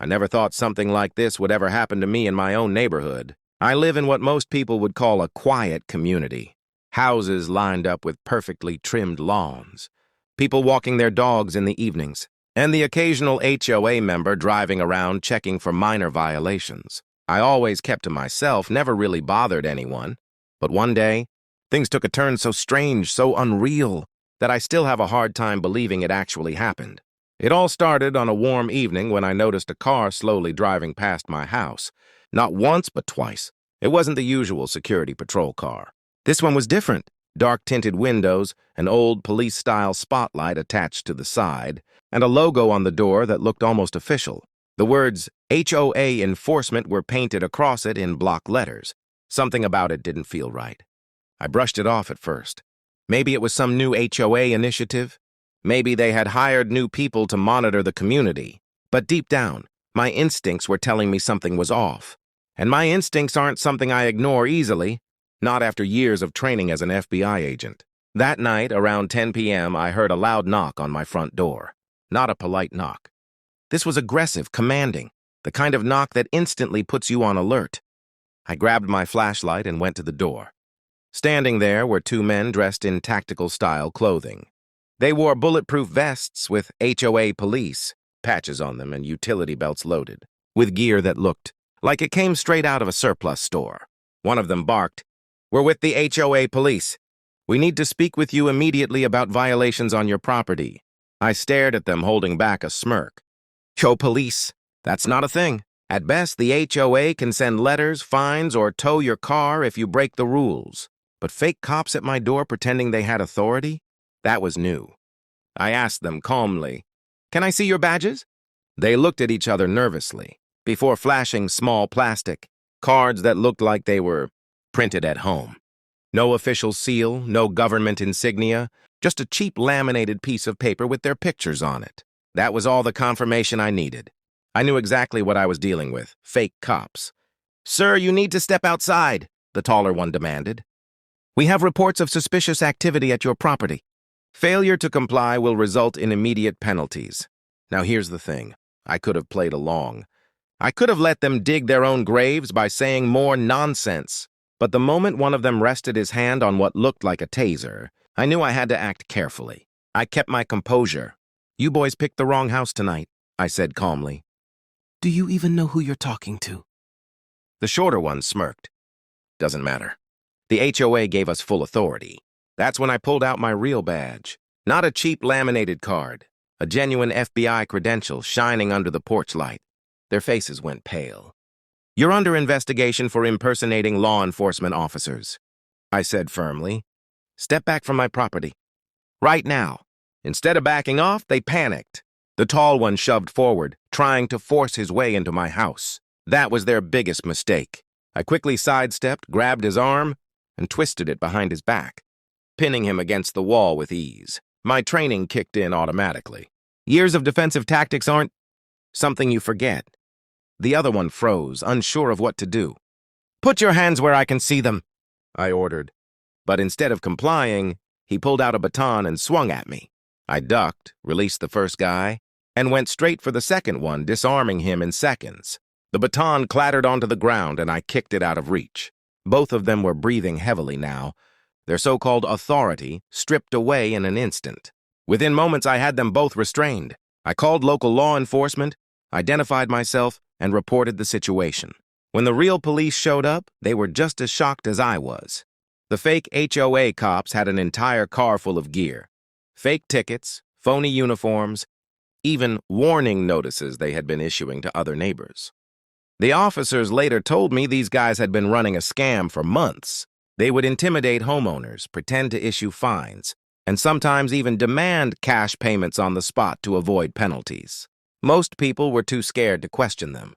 I never thought something like this would ever happen to me in my own neighborhood. I live in what most people would call a quiet community. Houses lined up with perfectly trimmed lawns. People walking their dogs in the evenings. And the occasional HOA member driving around checking for minor violations. I always kept to myself, never really bothered anyone. But one day, things took a turn so strange, so unreal, that I still have a hard time believing it actually happened. It all started on a warm evening when I noticed a car slowly driving past my house. Not once, but twice. It wasn't the usual security patrol car. This one was different. Dark-tinted windows, an old police-style spotlight attached to the side, and a logo on the door that looked almost official. The words HOA Enforcement were painted across it in block letters. Something about it didn't feel right. I brushed it off at first. Maybe it was some new HOA initiative. Maybe they had hired new people to monitor the community. But deep down, my instincts were telling me something was off. And my instincts aren't something I ignore easily, not after years of training as an FBI agent. That night, around 10 p.m., I heard a loud knock on my front door. Not a polite knock. This was aggressive, commanding, the kind of knock that instantly puts you on alert. I grabbed my flashlight and went to the door. Standing there were two men dressed in tactical-style clothing. They wore bulletproof vests with HOA Police patches on them and utility belts loaded, with gear that looked like it came straight out of a surplus store. One of them barked, "We're with the HOA Police. We need to speak with you immediately about violations on your property." I stared at them, holding back a smirk. "HOA Police? That's not a thing. At best, the HOA can send letters, fines, or tow your car if you break the rules. But fake cops at my door pretending they had authority? That was new. I asked them calmly, "Can I see your badges?" They looked at each other nervously, before flashing small plastic cards that looked like they were printed at home. No official seal, no government insignia, just a cheap laminated piece of paper with their pictures on it. That was all the confirmation I needed. I knew exactly what I was dealing with, fake cops. "Sir, you need to step outside," the taller one demanded. "We have reports of suspicious activity at your property. Failure to comply will result in immediate penalties." Now here's the thing. I could have played along. I could have let them dig their own graves by saying more nonsense. But the moment one of them rested his hand on what looked like a taser, I knew I had to act carefully. I kept my composure. "You boys picked the wrong house tonight," I said calmly. "Do you even know who you're talking to?" The shorter one smirked. "Doesn't matter. The HOA gave us full authority." That's when I pulled out my real badge. Not a cheap laminated card. A genuine FBI credential shining under the porch light. Their faces went pale. "You're under investigation for impersonating law enforcement officers," I said firmly. "Step back from my property. Right now." Instead of backing off, they panicked. The tall one shoved forward, trying to force his way into my house. That was their biggest mistake. I quickly sidestepped, grabbed his arm, and twisted it behind his back, pinning him against the wall with ease. My training kicked in automatically. Years of defensive tactics aren't something you forget. The other one froze, unsure of what to do. "Put your hands where I can see them," I ordered. But instead of complying, he pulled out a baton and swung at me. I ducked, released the first guy, and went straight for the second one, disarming him in seconds. The baton clattered onto the ground, and I kicked it out of reach. Both of them were breathing heavily now, their so-called authority stripped away in an instant. Within moments, I had them both restrained. I called local law enforcement, identified myself, and reported the situation. When the real police showed up, they were just as shocked as I was. The fake HOA cops had an entire car full of gear. Fake tickets, phony uniforms, even warning notices they had been issuing to other neighbors. The officers later told me these guys had been running a scam for months. They would intimidate homeowners, pretend to issue fines, and sometimes even demand cash payments on the spot to avoid penalties. Most people were too scared to question them,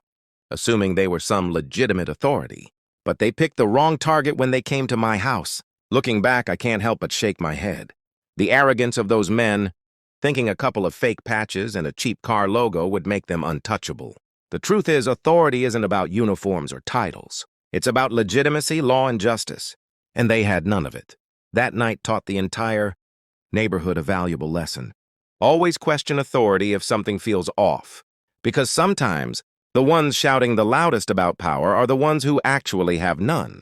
assuming they were some legitimate authority. But they picked the wrong target when they came to my house. Looking back, I can't help but shake my head. The arrogance of those men, thinking a couple of fake patches and a cheap car logo would make them untouchable. The truth is, authority isn't about uniforms or titles. It's about legitimacy, law, and justice. And they had none of it. That night taught the entire neighborhood a valuable lesson. Always question authority if something feels off, because sometimes The ones shouting the loudest about power are the ones who actually have none.